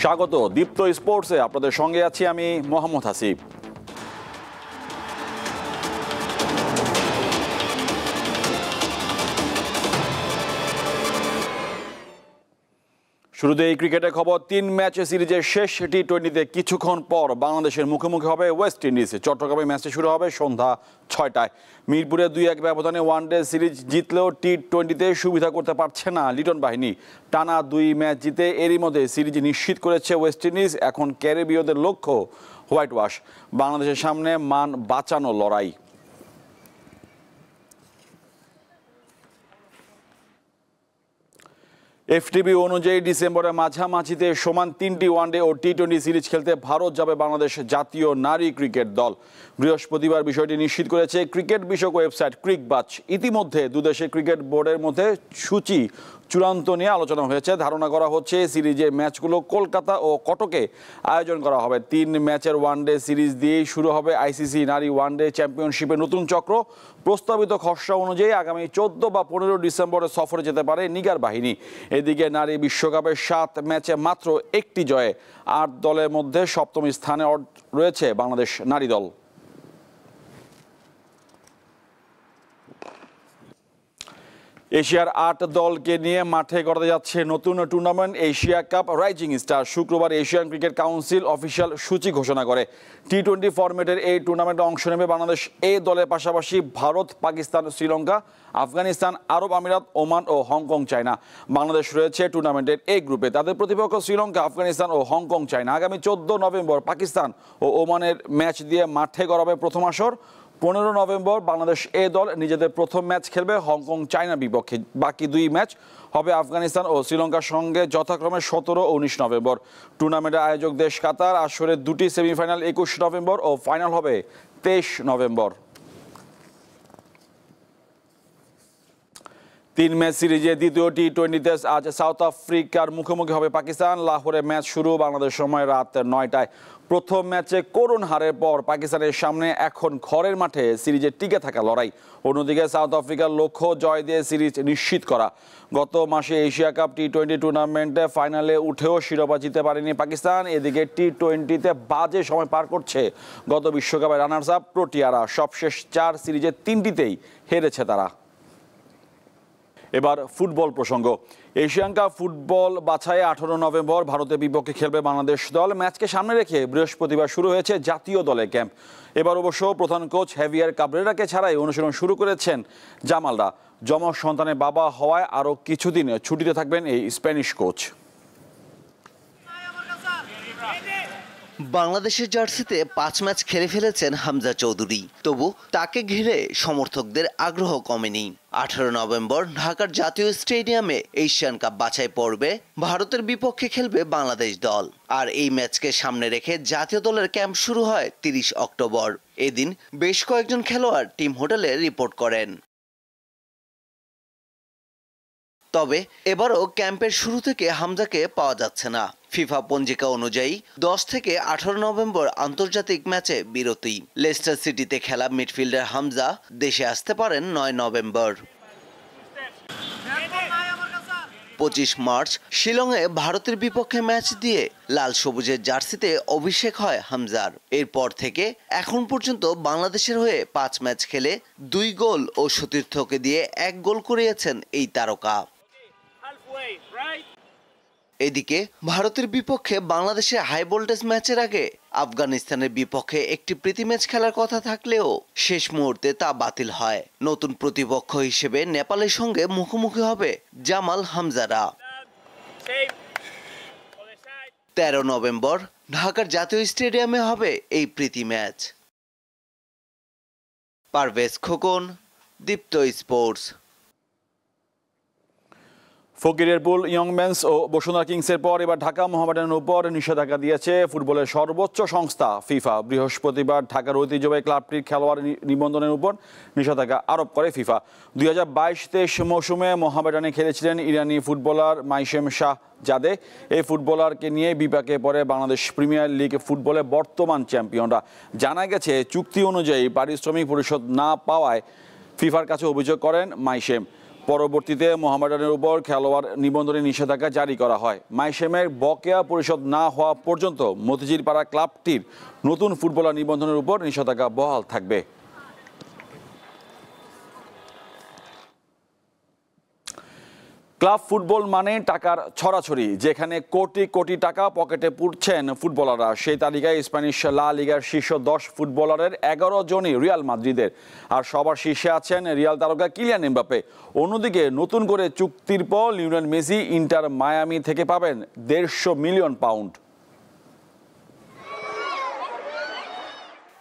স্বাগত দীপ্ত স্পোর্টসে, আপনাদের সঙ্গে আছি আমি মোহাম্মদ হাসিব। শুরুতে এই ক্রিকেটের খবর। 3 ম্যাচ সিরিজের শেষ টি-20তে কিছুক্ষণ পর বাংলাদেশের মুখোমুখি হবে ওয়েস্ট ইন্ডিজ। চট্টগ্রামে ম্যাচটি শুরু হবে সন্ধ্যা 6টায়। মিরপুরে 2-1 ব্যবধানে ওয়ানডে সিরিজ জিতলেও টি-20তে সুবিধা করতে পারছে না লিটন বাহিনী। টানা 2 ম্যাচ জিতে এরই মধ্যে সিরিজ নিশ্চিত করেছে ওয়েস্ট ইন্ডিজ। এখন ক্যারিবীয়দের লক্ষ্য হোয়াইট ওয়াশ। বাংলাদেশের সামনে মান বাঁচানো লড়াই। এফটিপি অনুযায়ী ডিসেম্বরের মাঝামাঝিতে সমান 3টি ওয়ানডে ও টি-20 সিরিজ খেলতে ভারত যাবে বাংলাদেশ জাতীয় নারী ক্রিকেট দল। বৃহস্পতিবার বিষয়টি নিশ্চিত করেছে ক্রিকেট বিষয়ক ওয়েবসাইট ক্রিকবাজ। ইতিমধ্যে দুদেশের ক্রিকেট বোর্ডের মধ্যে সূচি চূড়ান্ত নিয়ে আলোচনা হয়েছে। ধারণা করা হচ্ছে সিরিজের ম্যাচগুলো কলকাতা ও কটকে আয়োজন করা হবে। 3 ম্যাচের ওয়ানডে সিরিজ দিয়েই শুরু হবে আইসিসি নারী ওয়ানডে চ্যাম্পিয়নশিপের নতুন চক্র। প্রস্তাবিত খসড়া অনুযায়ী আগামী 14 বা 15 ডিসেম্বরে সফরে যেতে পারে নিগার বাহিনী। এদিকে নারী বিশ্বকাপের 7 ম্যাচে মাত্র 1টি জয়ে 8 দলের মধ্যে 7ম স্থানে রয়েছে বাংলাদেশ নারী দল। এশিয়ার 8 দলকে নিয়ে মাঠে গড়াতে যাচ্ছে নতুন tournament Asia cup rising star. শুক্রবার এশিয়ান ক্রিকেট কাউন্সিল অফিসিয়াল সূচি ঘোষণা করে। টি-20 ফরম্যাটের এই টুর্নামেন্টে অংশ নেবে বাংলাদেশ এ দলের পাশাপাশি ভারত, পাকিস্তান, শ্রীলঙ্কা, আফগানিস্তান, আরব আমিরাত, ওমান ও হংকং, চায়না। বাংলাদেশ রয়েছে টুর্নামেন্টের এই গ্রুপে। তাদের প্রতিপক্ষ শ্রীলঙ্কা, আফগানিস্তান ও হংকং, চায়না। আগামী 14 নভেম্বর পাকিস্তান ও ওমানের ম্যাচ দিয়ে মাঠে গড়াবে প্রথম আসর। 15 নভেম্বর বাংলাদেশ এ দল নিজেদের প্রথম ম্যাচ খেলবে হংকং, চায়নার বিপক্ষে। বাকি 2 ম্যাচ হবে আফগানিস্তান ও শ্রীলঙ্কার সঙ্গে যথাক্রমে 17 ও 19 নভেম্বর। টুর্নামেন্টের আয়োজক দেশ কাতার। আসরের 2টি সেমিফাইনাল 21 নভেম্বর ও ফাইনাল হবে 23 নভেম্বর। 3 ম্যাচ সিরিজে দ্বিতীয় টি-20তে আজ সাউথ আফ্রিকার মুখোমুখি হবে পাকিস্তান। লাহোরে ম্যাচ শুরু বাংলাদেশ সময় রাত 9টায়। প্রথম ম্যাচে করুণ হারের পর পাকিস্তানের সামনে এখন ঘরের মাঠে সিরিজে টিকে থাকা লড়াই। অন্যদিকে সাউথ আফ্রিকার লক্ষ্য জয় দিয়ে সিরিজ নিশ্চিত করা। গত মাসে এশিয়া কাপ টি-20 টুর্নামেন্টে ফাইনালে উঠেও শিরোপা জিততে পারেনি পাকিস্তান। এদিকে টি-20তে বাজে সময় পার করছে গত বিশ্বকাপের রানার্স আপ প্রোটিয়ারা। সবশেষ 4 সিরিজে 3টিতেই হেরেছে তারা। এবার ফুটবল প্রসঙ্গ। এশিয়ান কাপ ফুটবল বাছাইয়ে 18 নভেম্বর ভারতের বিপক্ষে খেলবে বাংলাদেশ দল। ম্যাচকে সামনে রেখে বৃহস্পতিবার শুরু হয়েছে জাতীয় দলের ক্যাম্প। এবার অবশ্য প্রধান কোচ হেভিয়ার কাবরেরাকে ছাড়াই অনুশীলন শুরু করেছেন জামালরা। যমজ সন্তানের বাবা হওয়ায় আরও কিছুদিন ছুটিতে থাকবেন এই স্প্যানিশ কোচ। বাংলাদেশের জার্সিতে 5 ম্যাচ খেলে ফেলেছেন হামজা চৌধুরী। তবু তাকে ঘিরে সমর্থকদের আগ্রহ কমেনি। 18 নভেম্বর ঢাকার জাতীয় স্টেডিয়ামে এশিয়ান কাপ বাছাই পর্বে ভারতের বিপক্ষে খেলবে বাংলাদেশ দল। আর এই ম্যাচকে সামনে রেখে জাতীয় দলের ক্যাম্প শুরু হয় 30 অক্টোবর। এদিন বেশ কয়েকজন খেলোয়াড় টিম হোটেলে রিপোর্ট করেন। তবে এবারও ক্যাম্পের শুরু থেকে হামজাকে পাওয়া যাচ্ছে না। ফিফা পঞ্জিকা অনুযায়ী 10 থেকে 18 নভেম্বর আন্তর্জাতিক ম্যাচে বিরতি। লেস্টার সিটিতে খেলা মিডফিল্ডার হামজা দেশে আসতে পারেন 9 নভেম্বর। 25 মার্চ শিলংয়ে ভারতের বিপক্ষে ম্যাচ দিয়ে লাল সবুজের জার্সিতে অভিষেক হয় হামজার। এরপর থেকে এখন পর্যন্ত বাংলাদেশের হয়ে 5 ম্যাচ খেলে 2 গোল ও সতীর্থকে দিয়ে 1 গোল করিয়েছেন এই তারকা। এদিকে ভারতের বিপক্ষে বাংলাদেশের হাই ভোল্টেজ ম্যাচের আগে আফগানিস্তানের বিপক্ষে একটি প্রীতি ম্যাচ খেলার কথা থাকলেও শেষ মুহূর্তে তা বাতিল হয়। নতুন প্রতিপক্ষ হিসেবে নেপালের সঙ্গে মুখোমুখি হবে জামাল হামজারা। 13 নভেম্বর ঢাকার জাতীয় স্টেডিয়ামে হবে এই প্রীতি ম্যাচ। পারভেজ খোকন, দীপ্ত স্পোর্টস। ফকিরেরপুল ইয়ং মেন্স ও বসুন্ধরা কিংসের পর এবার ঢাকা মোহামেডানের উপর নিষেধাজ্ঞা দিয়েছে ফুটবলের সর্বোচ্চ সংস্থা ফিফা। বৃহস্পতিবার ঢাকার ঐতিহ্যবাহী ক্লাবটির খেলোয়াড় নিবন্ধনের উপর নিষেধাজ্ঞা আরোপ করে ফিফা। 2022-23 মৌসুমে মোহামেডানে খেলেছিলেন ইরানি ফুটবলার মাইশেম শাহ জাদে। এই ফুটবলারকে নিয়ে বিপাকে পড়ে বাংলাদেশ প্রিমিয়ার লিগ ফুটবলে বর্তমান চ্যাম্পিয়নরা। জানা গেছে চুক্তি অনুযায়ী পারিশ্রমিক পরিশোধ না পাওয়ায় ফিফার কাছে অভিযোগ করেন মাইশেম। পরবর্তীতে মোহামেডানের উপর খেলোয়াড় নিবন্ধনে নিষেধাজ্ঞা জারি করা হয়। মাইশেমের বকেয়া পরিশোধ না হওয়া পর্যন্ত মতিঝিলপাড়া ক্লাবটির নতুন ফুটবলার নিবন্ধনের উপর নিষেধাজ্ঞা বহাল থাকবে। ক্লাব ফুটবল মানে টাকার ছড়াছড়ি, যেখানে কোটি কোটি টাকা পকেটে পুরছেন ফুটবলাররা। সেই তালিকায় স্প্যানিশ লা লিগার শীর্ষ 10 ফুটবলারের 11 জনই রিয়াল মাদ্রিদের, আর সবার শীর্ষে আছেন রিয়াল তারকা কিলিয়ান এমবাপ্পে। অন্যদিকে নতুন করে চুক্তির পর লিওনেল মেসি ইন্টার মায়ামি থেকে পাবেন 150 মিলিয়ন পাউন্ড।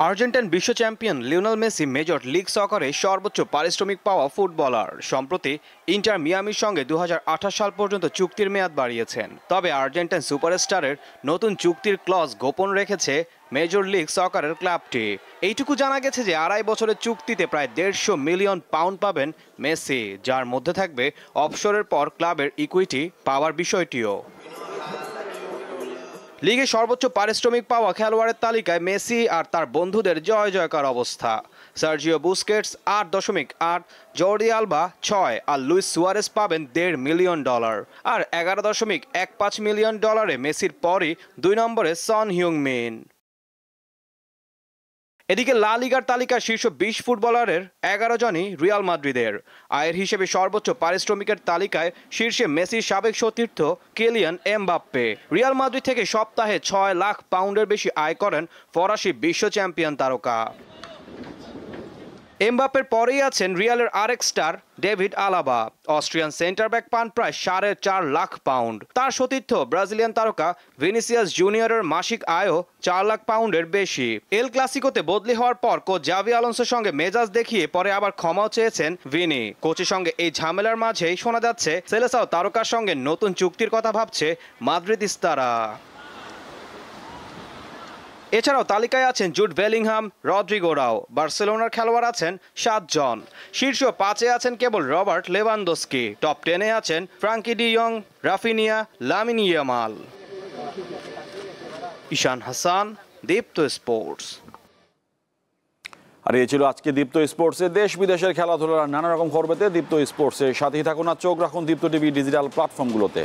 আর্জেন্টাইন বিশ্ব champion Lionel Messi Major League সকারে সর্বোচ্চ পারিশ্রমিক পাওয়া ফুটবলার। সম্প্রতি ইন্টার মিয়ামির সঙ্গে 2028 সাল পর্যন্ত চুক্তির মেয়াদ বাড়িয়েছেন। তবে আর্জেন্টাইন সুপারস্টারের নতুন চুক্তির ক্লজ গোপন রেখেছে মেজর লিগ সকারের ক্লাবটি। এইটুকু জানা গেছে যে 2.5 বছরের চুক্তিতে প্রায় 150 মিলিয়ন পাউন্ড পাবেন মেসি, যার মধ্যে থাকবে অবসরের পর ক্লাবের ইকুইটি পাওয়ার বিষয়টিও। লিগে সর্বোচ্চ পারিশ্রমিক পাওয়া খেলোয়াড়ের তালিকায় মেসি আর তার বন্ধুদের জয় জয়কার অবস্থা। সার্জিও বুস্কেটস 8.8, জর্ডি আলবা 6 আর লুইস সুয়ারেস পাবেন $1.5 মিলিয়ন। আর $11.15 মিলিয়ন মেসির পরই 2 নম্বরে সন হিউংমিন। এদিকে লা লিগার তালিকার শীর্ষ 20 ফুটবলারের 11 জনই রিয়াল মাদ্রিদের। আয়ের হিসেবে সর্বোচ্চ পারিশ্রমিকের তালিকায় শীর্ষে মেসির সাবেক সতীর্থ কিলিয়ান এমবাপ্পে। রিয়াল মাদ্রিদ থেকে সপ্তাহে 6 লাখ পাউন্ডের বেশি আয় করেন ফরাসি বিশ্ব চ্যাম্পিয়ন তারকা। এমবাপ্পের পরেই আছেন রিয়ালের আরেক star David Alaba. Austrian centre back পান প্রায় 4.5 লাখ পাউন্ড। তার সতীর্থ ব্রাজিলিয়ান তারকা ভিনিসিয়াস জুনিয়রের মাসিক আয়ও 4 লাখ পাউন্ডের বেশি। এল ক্লাসিকোতে বদলি হওয়ার পর কোচ জাভি আলোনসোর সঙ্গে মেজাজ দেখিয়ে পরে আবার ক্ষমাও চেয়েছেন ভিনি। কোচের সঙ্গে এই ঝামেলার মাঝেই শোনা যাচ্ছে সেলেসাও তারকার সঙ্গে নতুন চুক্তির কথা ভাবছে মাদ্রিদিস্তারা। এছাড়াও তালিকায় আছেন জুড বেলিংহাম, রদ্রিগোরাও। বার্সেলোনার খেলোয়াড় আছেন 7 জন। শীর্ষ 5-এ আছেন কেবল রবার্ট লেভানদস্কি। টপ 10-এ আছেন ফ্রাঙ্কি ডি ইয়ং, Raphinha, Lamine Yamal. Ishan Hasan, Deepto sports. আর এই ছিল আজকে দীপ্ত স্পোর্টসে দেশ বিদেশের খেলাধুলার নানা রকম খবর পেতে দীপ্ত স্পোর্টসের সাথেই থাকুন আর চোখ রাখুন দীপ্ত টিভি ডিজিটাল প্ল্যাটফর্মগুলোতে।